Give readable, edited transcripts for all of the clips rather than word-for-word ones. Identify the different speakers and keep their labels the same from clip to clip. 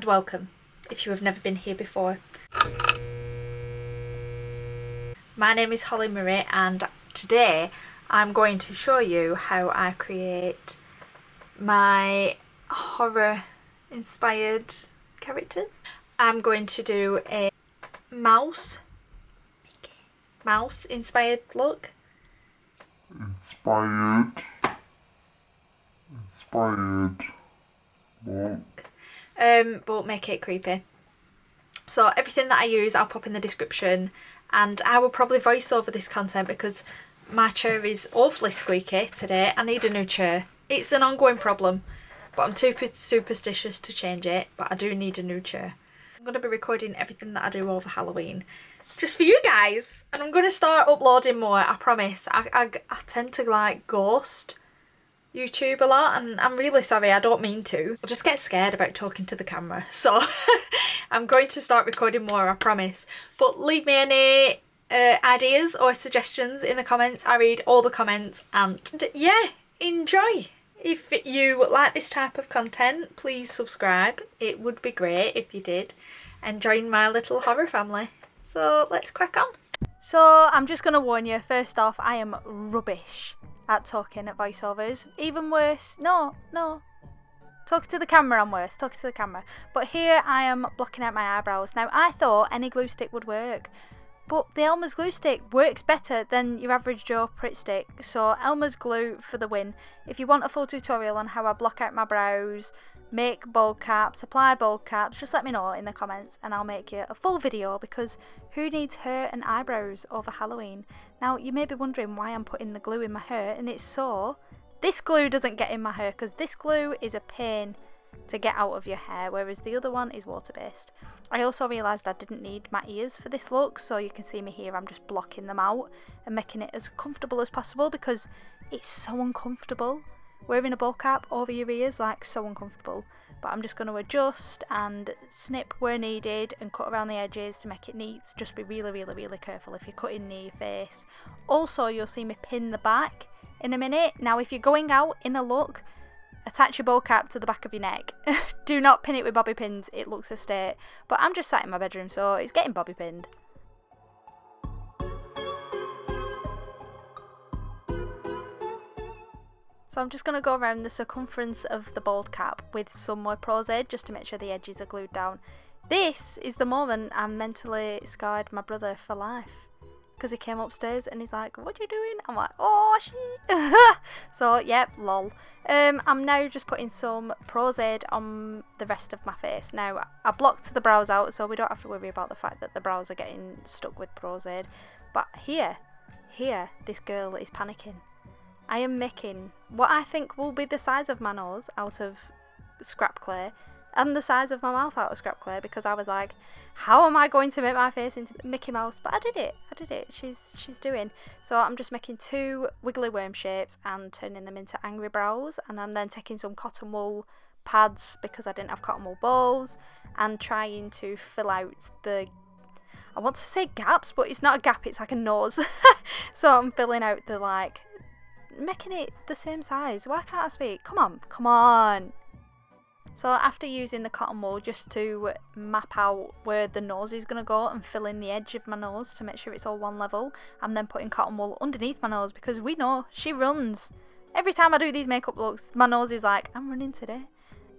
Speaker 1: welcome if you have never been here before. My name is Holly Marie and today I'm going to show you how I create my horror inspired characters. I'm going to do a mouse inspired look.
Speaker 2: Inspired
Speaker 1: But make it creepy. So everything that I use I'll pop in the description, and I will probably voice over this content because my chair is awfully squeaky today. I need a new chair. It's an ongoing problem, but I'm too superstitious to change it, but I do need a new chair. I'm going to be recording everything that I do over Halloween just for you guys, and I'm going to start uploading more, I promise. I tend to like ghost YouTube a lot, and I'm really sorry, I don't mean to. I just get scared about talking to the camera, so I'm going to start recording more, I promise. But leave me any ideas or suggestions in the comments. I read all the comments, and yeah, enjoy. If you like this type of content, please subscribe. It would be great if you did, and join my little horror family. So let's crack on. So I'm just going to warn you, first off, I am rubbish at talking at voiceovers. Even worse, no, talking to the camera I'm worse, talking to the camera. But here I am blocking out my eyebrows. Now I thought any glue stick would work, but the Elmer's glue stick works better than your average Joe Pritt stick. So Elmer's glue for the win. If you want a full tutorial on how I block out my brows, make bold caps, apply bold caps, just let me know in the comments and I'll make you a full video, because who needs hair and eyebrows over Halloween? Now you may be wondering why I'm putting the glue in my hair, and it's so this glue doesn't get in my hair, because this glue is a pain to get out of your hair, whereas the other one is water based. I also realised I didn't need my ears for this look, so you can see me here, I'm just blocking them out and making it as comfortable as possible, because it's so uncomfortable wearing a bowl cap over your ears, like so uncomfortable. But I'm just going to adjust and snip where needed and cut around the edges to make it neat. Just be really careful if you're cutting near your face. Also, you'll see me pin the back in a minute. Now if you're going out in a look, attach your bowl cap to the back of your neck. Do not pin it with bobby pins, it looks a state. But I'm just sat in my bedroom, so it's getting bobby pinned. So I'm just going to go around the circumference of the bald cap with some more Prozade just to make sure the edges are glued down. This is the moment I mentally scarred my brother for life, because he came upstairs and he's like, "What are you doing?" I'm like, "Oh shit." So yep, lol. I'm now just putting some Prozade on the rest of my face. Now I blocked the brows out, so we don't have to worry about the fact that the brows are getting stuck with Prozade. But here, this girl is panicking. I am making what I think will be the size of my nose out of scrap clay, and the size of my mouth out of scrap clay, because I was like, how am I going to make my face into Mickey Mouse? But I did it. She's doing. So I'm just making two wiggly worm shapes and turning them into angry brows, and I'm then taking some cotton wool pads, because I didn't have cotton wool balls, and trying to fill out the, I want to say gaps, but it's not a gap, it's like a nose. So I'm filling out the, like, making it the same size. Why can't I speak? Come on. So after using the cotton wool just to map out where the nose is going to go and fill in the edge of my nose to make sure it's all one level, I'm then putting cotton wool underneath my nose, because we know she runs. Every time I do these makeup looks, my nose is like, "I'm running today.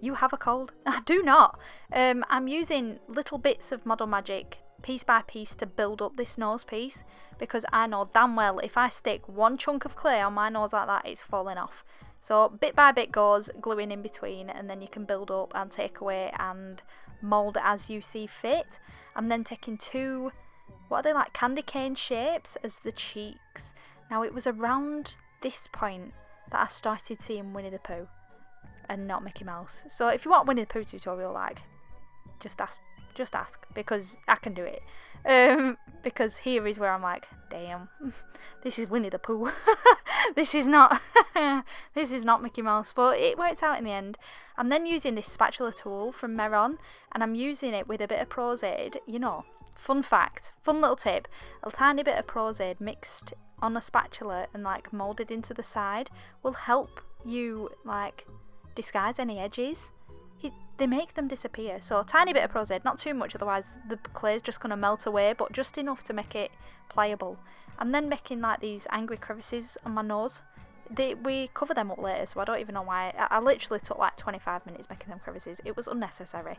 Speaker 1: You have a cold." I do not. I'm using little bits of Model Magic piece by piece to build up this nose piece, because I know damn well if I stick one chunk of clay on my nose like that, it's falling off. So bit by bit goes gluing in between, and then you can build up and take away and mould it as you see fit. I'm then taking two, what are they, like candy cane shapes as the cheeks. Now it was around this point that I started seeing Winnie the Pooh and not Mickey Mouse. So if you want a Winnie the Pooh tutorial, like, just ask, because I can do it. Because here is where I'm like, damn, this is Winnie the Pooh. This is not Mickey Mouse, but it worked out in the end. I'm then using this spatula tool from Meron, and I'm using it with a bit of Prozade. You know, fun fact, fun little tip, a tiny bit of Prozade mixed on a spatula and like moulded into the side will help you like disguise any edges. they make them disappear. So a tiny bit of Pro Z, not too much, otherwise the clay is just going to melt away, but just enough to make it pliable. I'm then making like these angry crevices on my nose. We cover them up later, so I don't even know why. I literally took like 25 minutes making them crevices. It was unnecessary.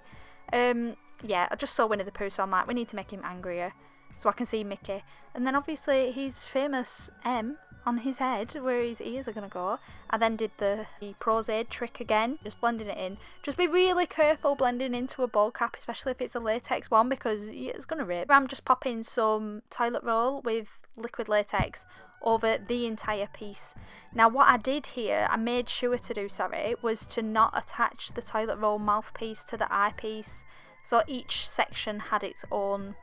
Speaker 1: Yeah, I just saw Winnie the Pooh, so I'm like, we need to make him angrier so I can see Mickey. And then obviously his famous M on his head, where his ears are going to go. I then did the Pro Z trick again, just blending it in. Just be really careful blending into a bowl cap, especially if it's a latex one, because it's going to rip. I'm just popping some toilet roll with liquid latex over the entire piece. Now what I did here, I made sure to do, was to not attach the toilet roll mouthpiece to the eyepiece, so each section had its own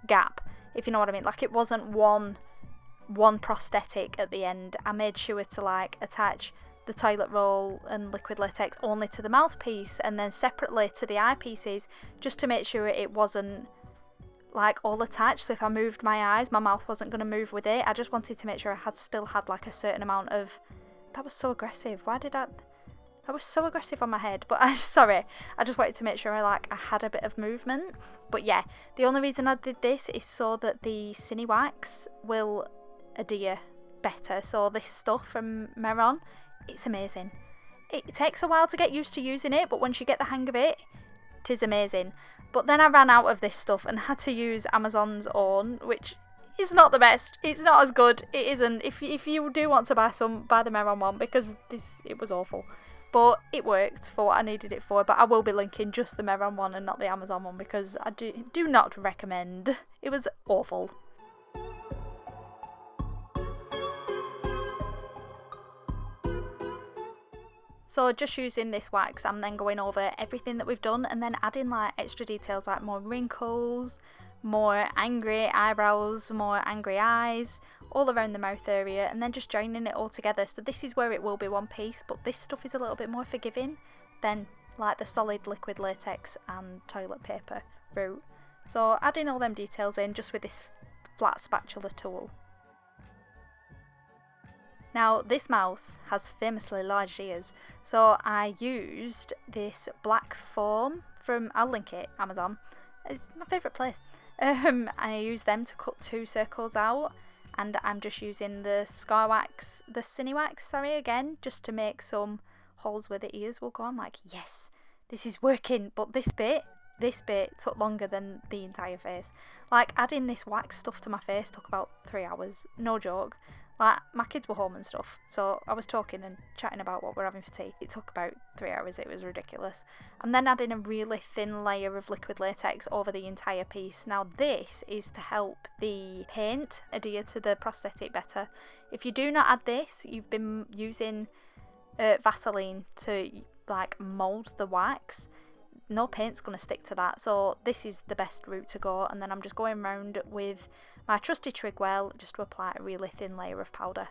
Speaker 1: gap, if you know what I mean. Like it wasn't one prosthetic at the end. I made sure to like attach the toilet roll and liquid latex only to the mouthpiece and then separately to the eyepieces, just to make sure it wasn't like all attached, so if I moved my eyes, my mouth wasn't going to move with it. I just wanted to make sure I still had like a certain amount of... That was so aggressive. That was so aggressive on my head, but I just wanted to make sure I had a bit of movement. But yeah, the only reason I did this is so that the cine wax will adhere better. So this stuff from Meron, it's amazing. It takes a while to get used to using it, but once you get the hang of it, it is amazing. But then I ran out of this stuff and had to use Amazon's own, which is not the best. It's not as good. It isn't. If you do want to buy some, buy the Meron one, because it was awful. But it worked for what I needed it for. But I will be linking just the Meron one and not the Amazon one, because I do not recommend. It was awful. So just using this wax, I'm then going over everything that we've done and then adding like extra details, like more wrinkles, more angry eyebrows, more angry eyes, all around the mouth area, and then just joining it all together. So this is where it will be one piece, but this stuff is a little bit more forgiving than like the solid liquid latex and toilet paper route. So adding all them details in just with this flat spatula tool. Now this mouse has famously large ears, so I used this black foam from, I'll link it, Amazon, it's my favourite place. I used them to cut 2 circles out, and I'm just using the cine wax, again, just to make some holes where the ears will go. I'm like, yes, this is working, but this bit took longer than the entire face. Like adding this wax stuff to my face took about 3 hours, no joke. Like, my kids were home and stuff, so I was talking and chatting about what we're having for tea. It took about 3 hours, it was ridiculous. I'm then adding a really thin layer of liquid latex over the entire piece. Now this is to help the paint adhere to the prosthetic better. If you do not add this, you've been using Vaseline to like mould the wax, no paint's going to stick to that, so this is the best route to go. And then I'm just going around with my trusty Trigwell just to apply a really thin layer of powder.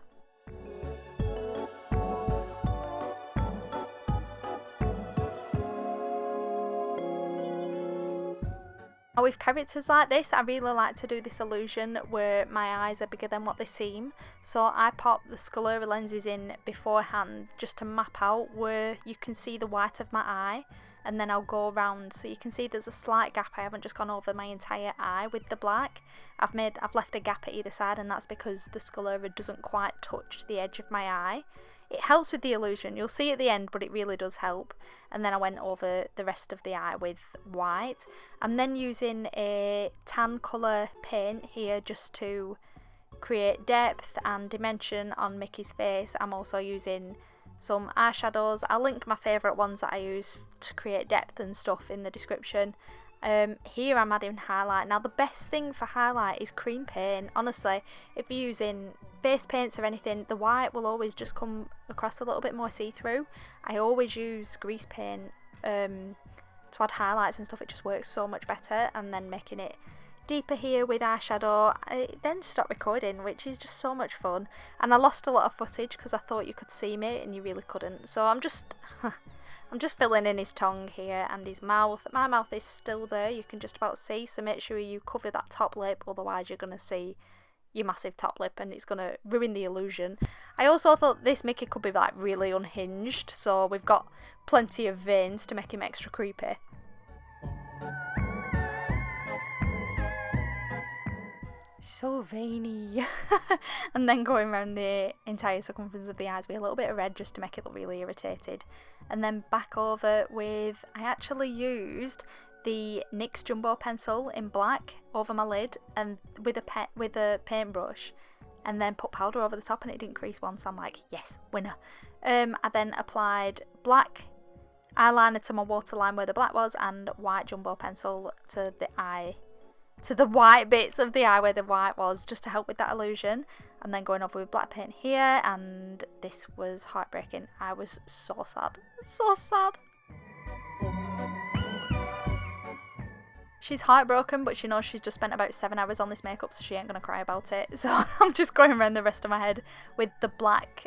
Speaker 1: Now with characters like this, I really like to do this illusion where my eyes are bigger than what they seem, so I pop the Scalera lenses in beforehand just to map out where you can see the white of my eye, and then I'll go around so you can see there's a slight gap. I haven't just gone over my entire eye with the black. I've left a gap at either side, and that's because the Scalera doesn't quite touch the edge of my eye. It helps with the illusion, you'll see at the end, but it really does help. And then I went over the rest of the eye with white. I'm then using a tan colour paint here just to create depth and dimension on Mickey's face. I'm also using some eyeshadows. I'll link my favourite ones that I use to create depth and stuff in the description. Here I'm adding highlight. Now the best thing for highlight is cream paint. Honestly, if you're using face paints or anything, the white will always just come across a little bit more see-through. I always use grease paint to add highlights and stuff. It just works so much better. And then making it deeper here with eyeshadow. I then stopped recording, which is just so much fun. And I lost a lot of footage because I thought you could see me and you really couldn't. So I'm just filling in his tongue here and his mouth. My mouth is still there, you can just about see, so make sure you cover that top lip, otherwise you're going to see your massive top lip and it's going to ruin the illusion. I also thought this Mickey could be like really unhinged, so we've got plenty of veins to make him extra creepy. So veiny. And then going around the entire circumference of the eyes with a little bit of red just to make it look really irritated. And then back over with, I actually used the NYX Jumbo pencil in black over my lid and with a paintbrush, and then put powder over the top and it didn't crease once. I'm like, yes, winner. I then applied black eyeliner to my waterline where the black was and white jumbo pencil to the eye, to the white bits of the eye where the white was, just to help with that illusion. And then going over with black paint here, and this was heartbreaking. I was so sad. So sad. She's heartbroken, but she knows she's just spent about 7 hours on this makeup, so she ain't gonna cry about it. So I'm just going around the rest of my head with the black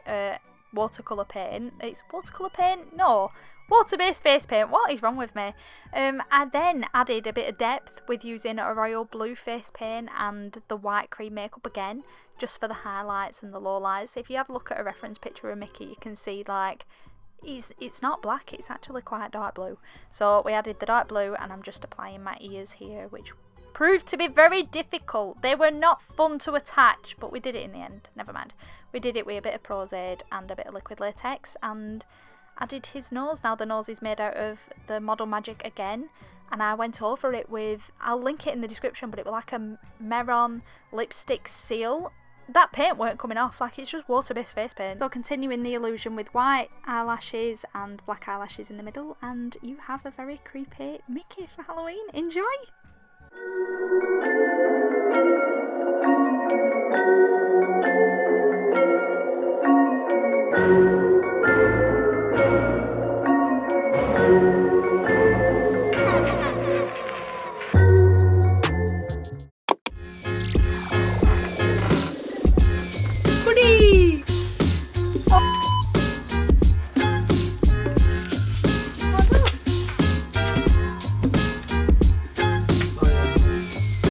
Speaker 1: watercolour paint. It's watercolour paint? No. Water-based face paint. What is wrong with me? I then added a bit of depth with using a royal blue face paint and the white cream makeup again, just for the highlights and the lowlights. If you have a look at a reference picture of Mickey, you can see like it's not black, it's actually quite dark blue. So we added the dark blue, and I'm just applying my ears here, which proved to be very difficult. They were not fun to attach, but we did it in the end. Never mind. We did it with a bit of Pros-Aid and a bit of liquid latex, and added his nose. Now the nose is made out of the Model Magic again, and I went over it with, I'll link it in the description, but it was like a Meron lipstick seal. That paint weren't coming off, like it's just water-based face paint. So continuing the illusion with white eyelashes and black eyelashes in the middle, and you have a very creepy Mickey for Halloween. Enjoy!